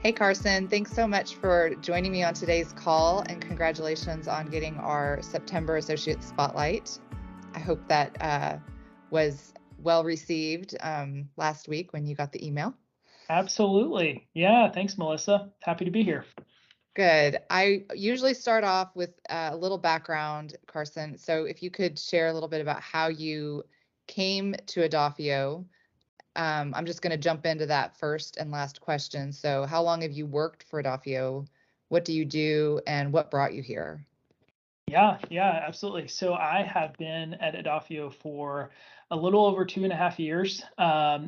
Hey, Carson, thanks so much for joining me on today's call, and congratulations on getting our September Associate Spotlight. I hope that was well received last week when you got the email. Absolutely. Yeah, thanks, Melissa. Happy to be here. Good. I usually start off with a little background, Carson. So if you could share a little bit about how you came to Adafio. I'm just going to jump into that first and last question. So how long have you worked for Adafio? What do you do, and what brought you here? Yeah, absolutely. So I have been at Adafio for a little over 2.5 years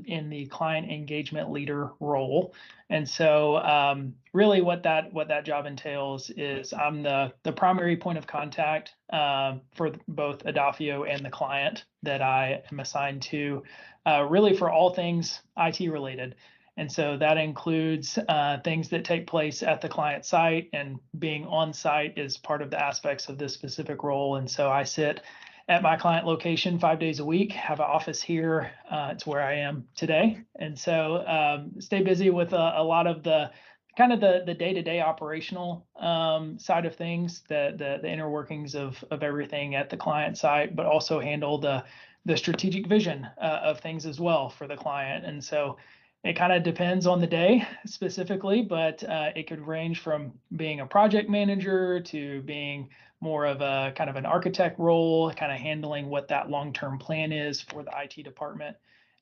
in the client engagement leader role. And so really what that job entails is I'm the primary point of contact for both Adafio and the client that I am assigned to, really for all things IT related. And so that includes things that take place at the client site, and being on site is part of the aspects of this specific role. And so I sit at my client location 5 days a week, have an office here. It's where I am today. And so stay busy with a lot of the kind of the day-to-day operational side of things, the inner workings of everything at the client site, but also handle the strategic vision of things as well for the client. And so it kind of depends on the day specifically, but it could range from being a project manager to being more of a kind of an architect role, kind of handling what that long-term plan is for the IT department,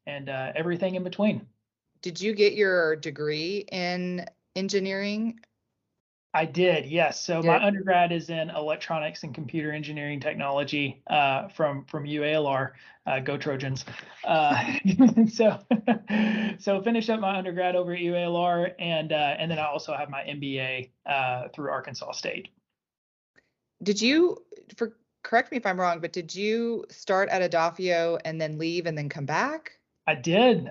and everything in between. Did you get your degree in engineering? I did, yes. So my undergrad is in electronics and computer engineering technology from UALR. Go Trojans. So finished up my undergrad over at UALR, and then I also have my MBA through Arkansas State. Did you, correct me if I'm wrong, but did you start at Adafio and then leave and then come back? I did.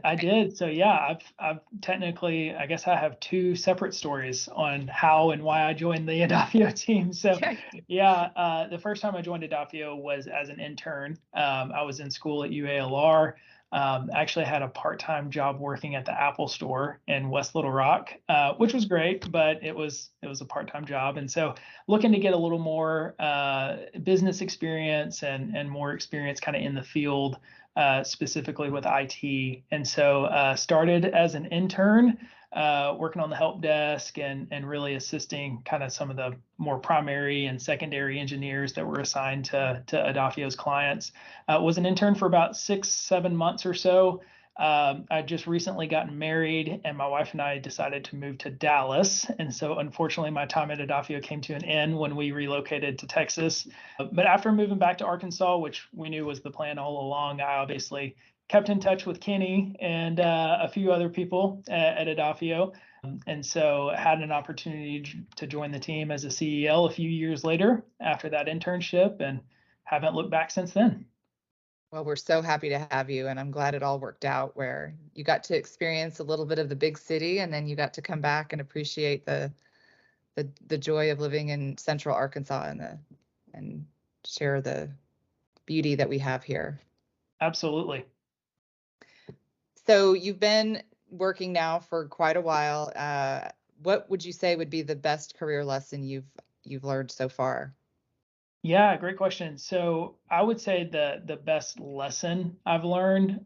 So yeah, I've technically, I guess I have two separate stories on how and why I joined the Adafio team. So yeah, the first time I joined Adafio was as an intern. I was in school at UALR. Actually had a part-time job working at the Apple store in West Little Rock, which was great, but it was a part-time job. And so looking to get a little more business experience and more experience kind of in the field, specifically with IT. And so started as an intern, working on the help desk and really assisting kind of some of the more primary and secondary engineers that were assigned to Adafio's clients. Was an intern for about 6-7 months or so. I just recently gotten married, and my wife and I decided to move to Dallas. And so unfortunately, my time at Adafio came to an end when we relocated to Texas. But after moving back to Arkansas, which we knew was the plan all along, I obviously kept in touch with Kenny and a few other people at Adafio. And so had an opportunity to join the team as a CEL a few years later after that internship, and haven't looked back since then. Well, we're so happy to have you, and I'm glad it all worked out where you got to experience a little bit of the big city, and then you got to come back and appreciate the joy of living in Central Arkansas and share the beauty that we have here. Absolutely. So you've been working now for quite a while. What would you say would be the best career lesson you've learned so far? Yeah, great question. So I would say the best lesson I've learned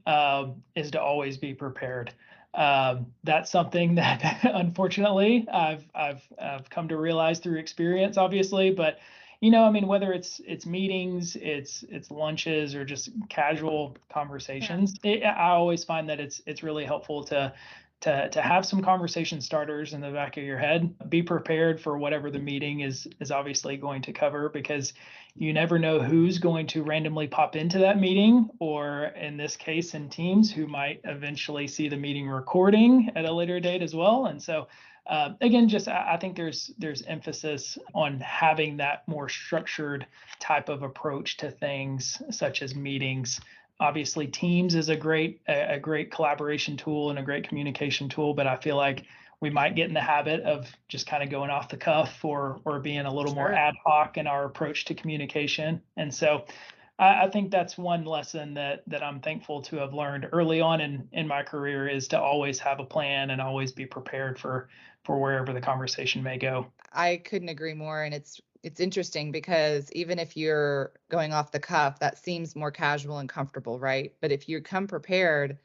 is to always be prepared. That's something that unfortunately I've come to realize through experience, obviously. But I mean, whether it's meetings, it's lunches, or just casual conversations, I always find that it's really helpful to have some conversation starters in the back of your head. Be prepared for whatever the meeting is obviously going to cover, because you never know who's going to randomly pop into that meeting, or in this case in Teams, who might eventually see the meeting recording at a later date as well. And so again, just I think there's emphasis on having that more structured type of approach to things, such as meetings. Obviously, Teams is a great collaboration tool and a great communication tool, but I feel like we might get in the habit of just kind of going off the cuff or being a little more ad hoc in our approach to communication. And so I think that's one lesson that I'm thankful to have learned early on in my career, is to always have a plan and always be prepared for wherever the conversation may go. I couldn't agree more. And it's interesting because even if you're going off the cuff, that seems more casual and comfortable, right? But if you come prepared,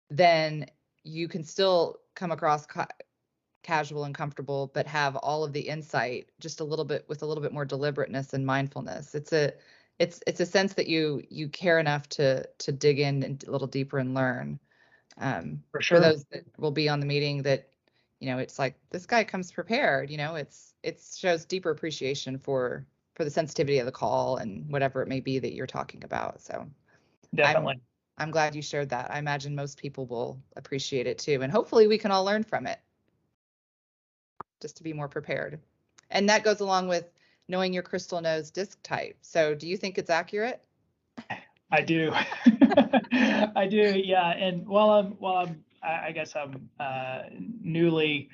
then you can still come across casual and comfortable, but have all of the insight just a little bit, with a little bit more deliberateness and mindfulness. It's a sense that you care enough to dig in a little deeper and learn. For For sure. those that will be on the meeting, that it's like, this guy comes prepared. It shows deeper appreciation for the sensitivity of the call and whatever it may be that you're talking about. So I'm Definitely. I'm glad you shared that. I imagine most people will appreciate it too, and hopefully we can all learn from it, just to be more prepared. And that goes along with knowing your crystal nose disc type. So do you think it's accurate? I do. I do. Yeah. And I guess I'm newly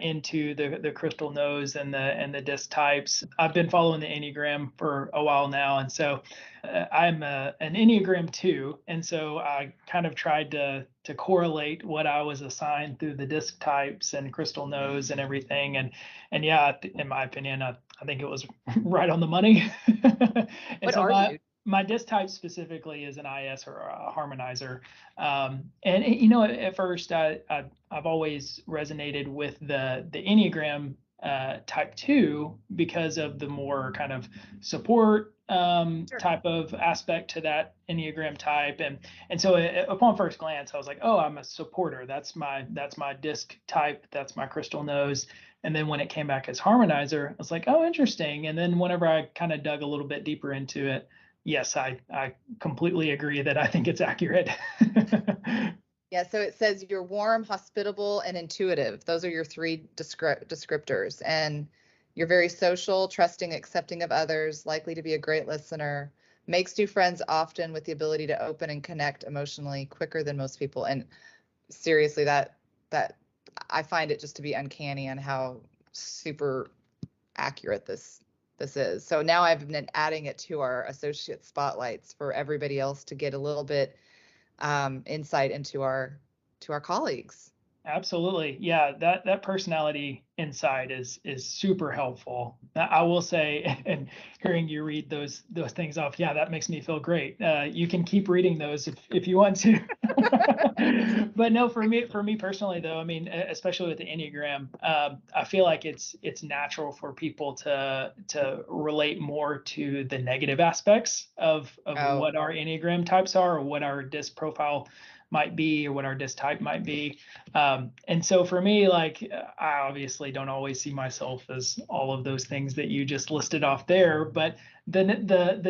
into the crystal nose and the disc types. I've been following the Enneagram for a while now, and so I'm an Enneagram 2, and so I kind of tried to correlate what I was assigned through the disc types and crystal nose and everything. And yeah, in my opinion, I think it was right on the money. And What so are you? my disk type specifically is an IS, or a harmonizer. And at first I've always resonated with the Enneagram type 2, because of the more kind of support Sure. type of aspect to that Enneagram type. And so upon first glance, I was like, oh, I'm a supporter. That's my disc type. That's my crystal nose. And then when it came back as harmonizer, I was like, oh, interesting. And then whenever I kind of dug a little bit deeper into it, yes, I completely agree that I think it's accurate. Yeah, so it says you're warm, hospitable, and intuitive. Those are your three descriptors. And you're very social, trusting, accepting of others, likely to be a great listener, makes new friends often, with the ability to open and connect emotionally quicker than most people. And seriously, that I find it just to be uncanny on how super accurate this is. So now I've been adding it to our associate spotlights for everybody else to get a little bit insight into our colleagues. Absolutely. Yeah, that personality insight is super helpful. I will say, and hearing you read those things off, yeah, that makes me feel great. You can keep reading those if you want to. But no, for me personally though, I mean, especially with the Enneagram, I feel like it's natural for people to relate more to the negative aspects of Oh, what our Enneagram types are, or what our disc profile might be, or what our disc type might be. And so for me, like, I obviously don't always see myself as all of those things that you just listed off there, but the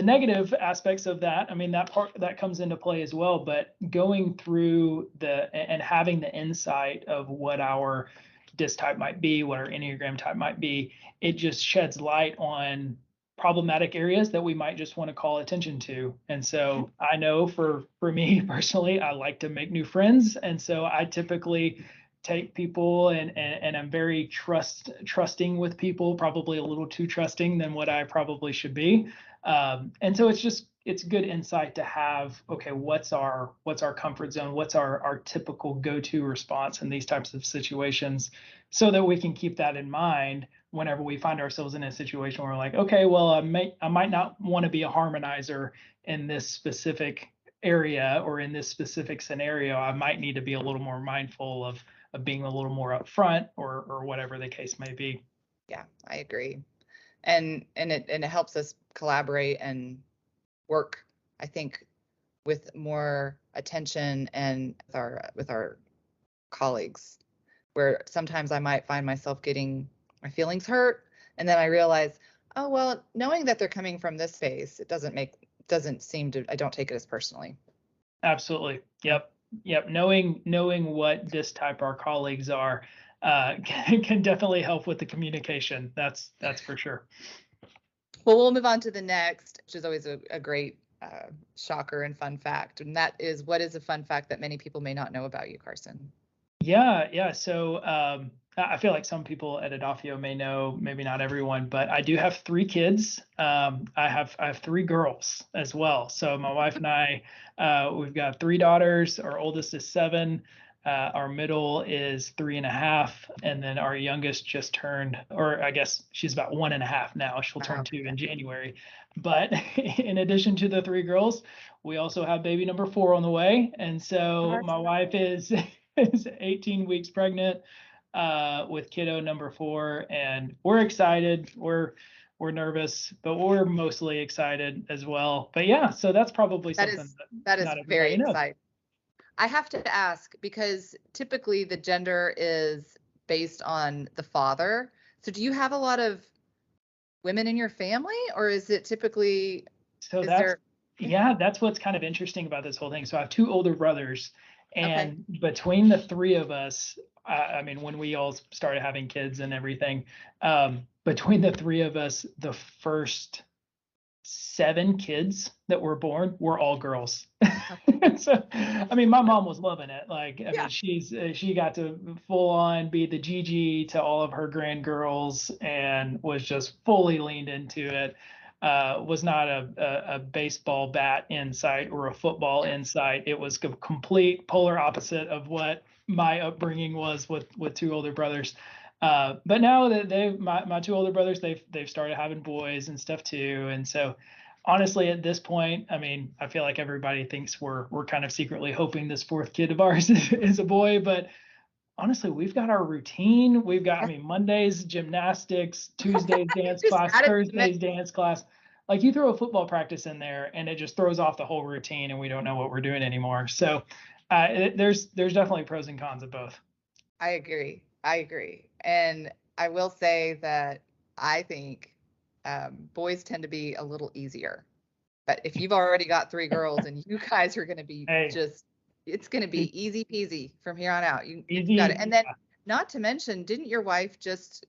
negative aspects of that, I mean, that part that comes into play as well. But going through and having the insight of what our disc type might be, what our Enneagram type might be, it just sheds light on problematic areas that we might just want to call attention to. And so I know for me personally, I like to make new friends, and so I typically take people and I'm very trusting with people, probably a little too trusting than what I probably should be. And so it's good insight to have. Okay, what's our comfort zone? What's our typical go-to response in these types of situations, so that we can keep that in mind whenever we find ourselves in a situation where we're like, okay, well, I might not want to be a harmonizer in this specific area, or in this specific scenario. I might need to be a little more mindful of being a little more upfront, or whatever the case may be. yeah, I agree. And it helps us collaborate and work, I think, with more attention and with our colleagues, where sometimes I might find myself getting my feelings hurt, and then I realize, oh well, knowing that they're coming from this space, it doesn't seem to, I don't take it as personally. Absolutely. So, Yep. Knowing what this type our colleagues are can definitely help with the communication. That's for sure. well, we'll move on to the next, which is always a great shocker and fun fact. And that is, what is a fun fact that many people may not know about you, Carson? Yeah. So I feel like some people at Adafio may know, maybe not everyone, but I do have 3 kids. I have 3 girls as well. So my wife and I, we've got 3 daughters. Our oldest is 7. Our middle is 3.5, and then our youngest just turned, or I guess she's about 1.5 now. She'll turn Wow. 2 in January. But in addition to the 3 girls, we also have baby number 4 on the way, and so my wife is 18 weeks pregnant with kiddo number 4, and we're excited. We're nervous, but we're mostly excited as well. But yeah, so that's probably That something is that that is not very everybody knows. exciting. I have to ask because typically the gender is based on the father. So do you have a lot of women in your family, or is it typically So is there that's what's kind of interesting about this whole thing. So I have 2 older brothers, okay. and between the 3 of us, I mean, when we all started having kids and everything, between the 3 of us, the first 7 kids that were born were all girls. So, I mean, my mom was loving it. Like, I mean, Yeah. she got to full on be the Gigi to all of her grand girls and was just fully leaned into it. Was not a baseball bat in sight or a football Yeah. in sight. It was a complete polar opposite of what my upbringing was with 2 older brothers. But now that my 2 older brothers, they've started having boys and stuff too, and so honestly, at this point, I mean, I feel like everybody thinks we're kind of secretly hoping this 4th kid of ours is a boy, but honestly, we've got our routine. We've got, I Yeah. mean, Mondays gymnastics, Tuesdays dance Just class, add it to the mix. Thursdays dance class. Like you throw a football practice in there, and it just throws off the whole routine, and we don't know what we're doing anymore. So there's definitely pros and cons of both. I agree. I agree. And I will say that I think boys tend to be a little easier. But if you've already got 3 girls and you guys are going to be Hey, just, it's going to be easy peasy from here on out. You've got it. easy. And then, not to mention, didn't your wife just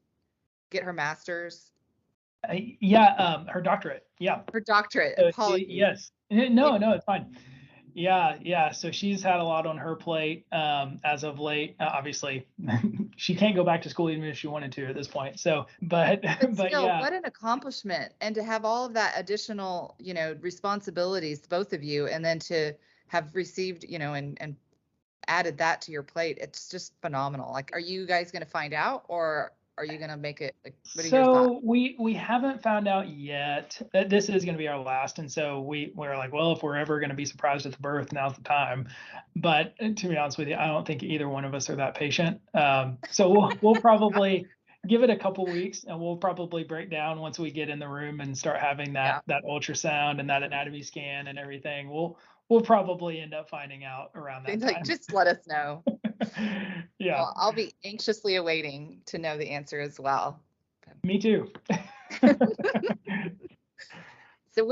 get her master's, Yeah, her doctorate. Yeah. her doctorate? So Apologies. yes. We, No, it's fine. Yeah, yeah. So she's had a lot on her plate as of late. Obviously, she can't go back to school even if she wanted to at this point. So, but but but still, yeah, what an accomplishment. And to have all of that additional, responsibilities, both of you, and then to have received, and added that to your plate, it's just phenomenal. Like, are you guys going to find out, or are you going to make it, like, what are your thoughts? so we haven't found out yet that this is going to be our last, and so we're like, well, if we're ever going to be surprised at the birth, now's the time. But to be honest with you, I don't think either one of us are that patient. So we'll probably give it a couple weeks, and we'll probably break down once we get in the room and start having Yeah. that ultrasound and that anatomy scan and everything. We'll probably end up finding out around that Seems like time. just let us know. Yeah, Well, I'll be anxiously awaiting to know the answer as well. me too. So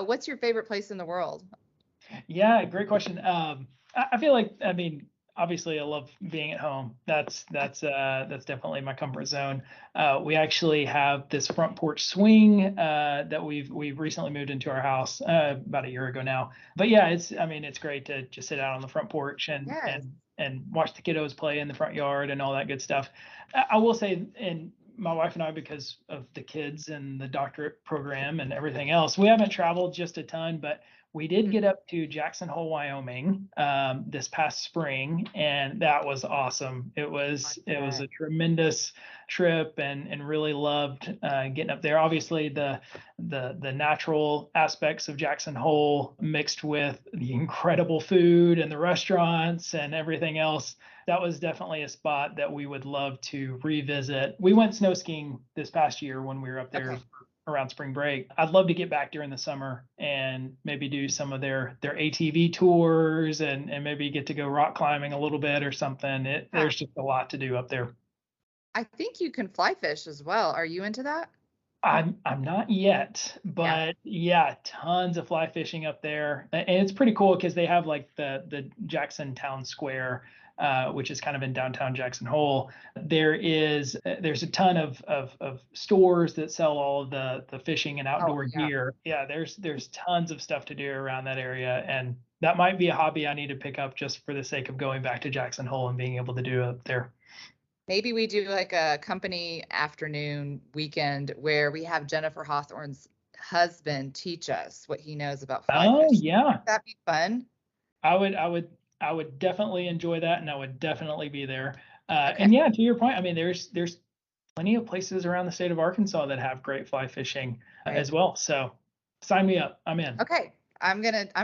what's your favorite place in the world? Yeah, great question. I feel like, I mean, obviously I love being at home. That's definitely my comfort zone. We actually have this front porch swing that we've recently moved into our house about a year ago now. But yeah, I mean it's great to just sit out on the front porch and Yes. watch the kiddos play in the front yard and all that good stuff. I will say, and my wife and I, because of the kids and the doctorate program and everything else, we haven't traveled just a ton, but we did Mhm. get up to Jackson Hole, Wyoming, this past spring, and that was awesome. It was Okay. a tremendous trip, and really loved getting up there. Obviously, the natural aspects of Jackson Hole mixed with the incredible food and the restaurants and everything else. That was definitely a spot that we would love to revisit. We went snow skiing this past year when we were up there Okay. around spring break. I'd love to get back during the summer and maybe do some of their ATV tours and maybe get to go rock climbing a little bit or something. Yeah. There's just a lot to do up there. I think you can fly fish as well. Are you into that? I'm not yet, Yeah. but yeah, tons of fly fishing up there, and it's pretty cool because they have like the Jackson Town Square, which is kind of in downtown Jackson Hole. There's a ton of stores that sell all of the fishing and Oh, outdoor yeah. gear. Yeah, there's tons of stuff to do around that area, and that might be a hobby I need to pick up just for the sake of going back to Jackson Hole and being able to do it up there. Maybe we do like a company afternoon weekend where we have Jennifer Hawthorne's husband teach us what he knows about fly Oh fishing. yeah, That'd be fun. I would definitely enjoy that, and I would definitely be there. Okay. And yeah, to your point, I mean, there's plenty of places around the state of Arkansas that have great fly fishing Right. as well. So sign me up. I'm in. Okay. I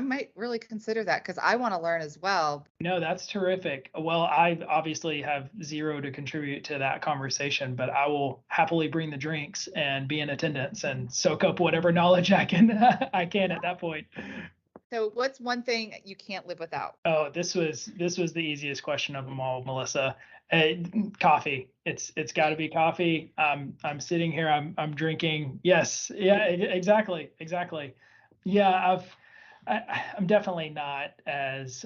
might really consider that because I want to learn as well. No, that's terrific. Well, I obviously have zero to contribute to that conversation, but I will happily bring the drinks and be in attendance and soak up whatever knowledge I can I can at that point. So what's one thing you can't live without? Oh, this was the easiest question of them all, Melissa. Uh, Coffee. It's got to be coffee. I'm sitting here. I'm drinking. Yes. Yeah. Exactly. Yeah. I'm definitely not as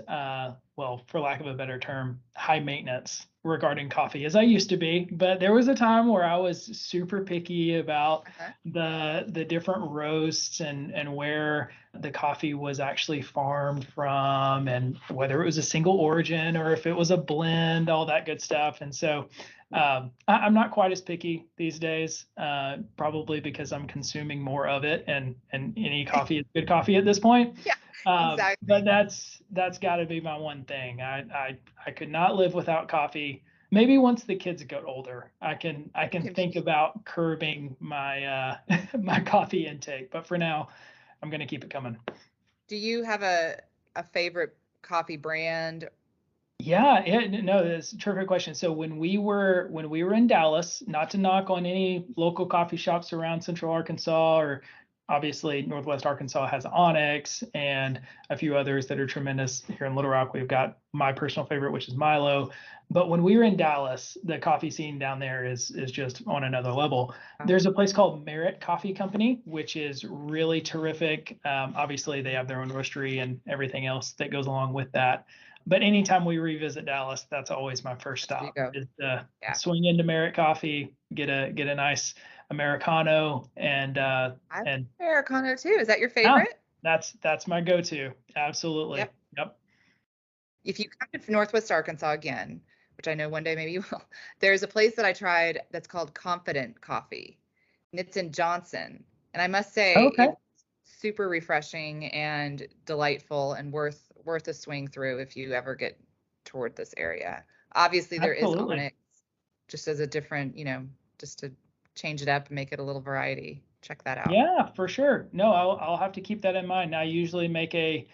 well, for lack of a better term, high maintenance regarding coffee as I used to be. But there was a time where I was super picky about Uh-huh. the different roasts and where the coffee was actually farmed from, and whether it was a single origin or if it was a blend, all that good stuff. And so I'm not quite as picky these days, probably because I'm consuming more of it, and any coffee is good coffee at this point. Yeah, But exactly. that's got to be my one thing. I could not live without coffee. Maybe once the kids get older, I can think Convenient. about curbing my my coffee intake. But for now, I'm gonna keep it coming. Do you have a favorite coffee brand? Yeah, no, that's a terrific question. So when we were in Dallas, not to knock on any local coffee shops around Central Arkansas, or obviously Northwest Arkansas has Onyx and a few others that are tremendous. Here in Little Rock, we've got my personal favorite, which is Milo. But when we were in Dallas, the coffee scene down there is just on another level. Oh, There's a place called Merit Coffee Company, which is really terrific. Obviously, they have their own roastery and everything else that goes along with that. But anytime we revisit Dallas, that's always my first there you stop, go. is to Yeah. swing into Merit Coffee, get a nice Americano, I like and Americano too. Is that your ah, favorite? that's my go-to. Absolutely. Yep. Yep. If you come to Northwest Arkansas again, which I know one day maybe you will, there's a place that I tried that's called Confident Coffee, and it's in Johnson. And I must say, Okay. it's super refreshing and delightful and worth a swing through if you ever get toward this area. Obviously, there is Absolutely. Onyx, just as a different, just to change it up and make it a little variety. Check that out. Yeah, for sure. No, I'll have to keep that in mind. I usually make a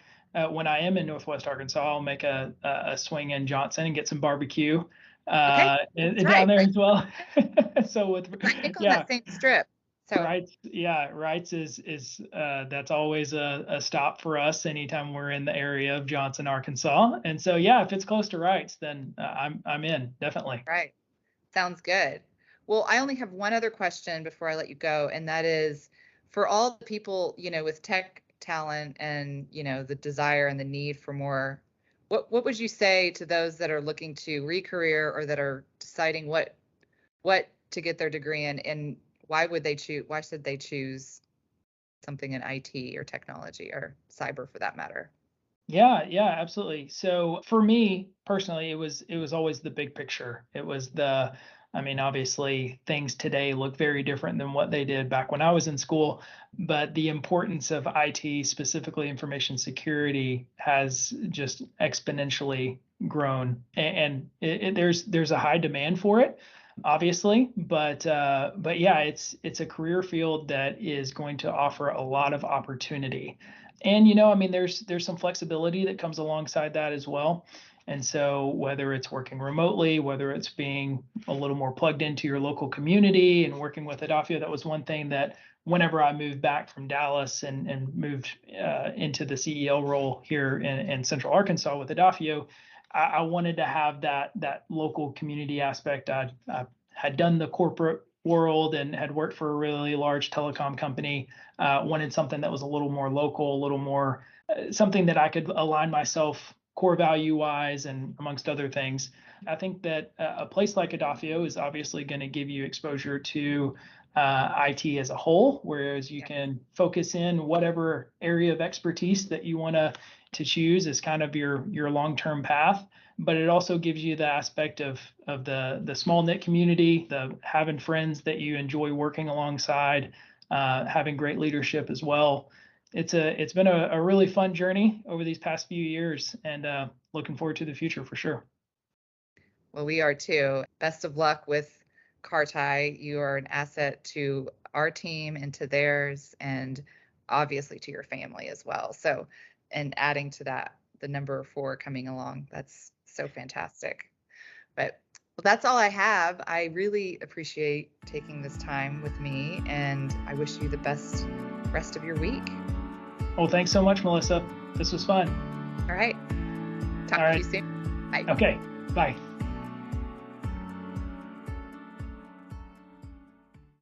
when I am in Northwest Arkansas, I'll make a swing in Johnson and get some barbecue Okay, that's down right. there Right. as well. So with I think on yeah, that same strip. So Wrights is that's always a stop for us anytime we're in the area of Johnson, Arkansas. And so yeah, if it's close to Wrights, then I'm in, definitely. right. Sounds good. Well, I only have one other question before I let you go, and that is for all the people, with tech talent and, the desire and the need for more, what would you say to those that are looking to re-career or that are deciding what to get their degree in, and why should they choose something in IT or technology or cyber for that matter? Yeah, absolutely. So for me personally, it was always the big picture. I mean, obviously things today look very different than what they did back when I was in school, but the importance of IT, specifically information security, has just exponentially grown, and there's a high demand for it, obviously, but yeah, it's a career field that is going to offer a lot of opportunity. And I mean, there's some flexibility that comes alongside that as well. And so whether it's working remotely, whether it's being a little more plugged into your local community and working with Adafio, that was one thing that whenever I moved back from Dallas and moved into the CEO role here in Central Arkansas with Adafio, I wanted to have that local community aspect. I had done the corporate world and had worked for a really large telecom company. Wanted something that was a little more local, a little more something that I could align myself core value wise and amongst other things. I think that a place like Adafio is obviously going to give you exposure to IT as a whole, whereas you Yeah. can focus in whatever area of expertise that you want to to choose as kind of your long-term path. But it also gives you the aspect of the small knit community, the having friends that you enjoy working alongside, having great leadership as well. It's been a really fun journey over these past few years, and looking forward to the future for sure. Well, we are too. Best of luck with Carti. You are an asset to our team and to theirs, and obviously to your family as well. So, and adding to that, the number 4 coming along, that's so fantastic. But well, that's all I have. I really appreciate taking this time with me, and I wish you the best rest of your week. Well, thanks so much, Melissa. This was fun. All right. Talk to you soon. Bye. Okay. Bye.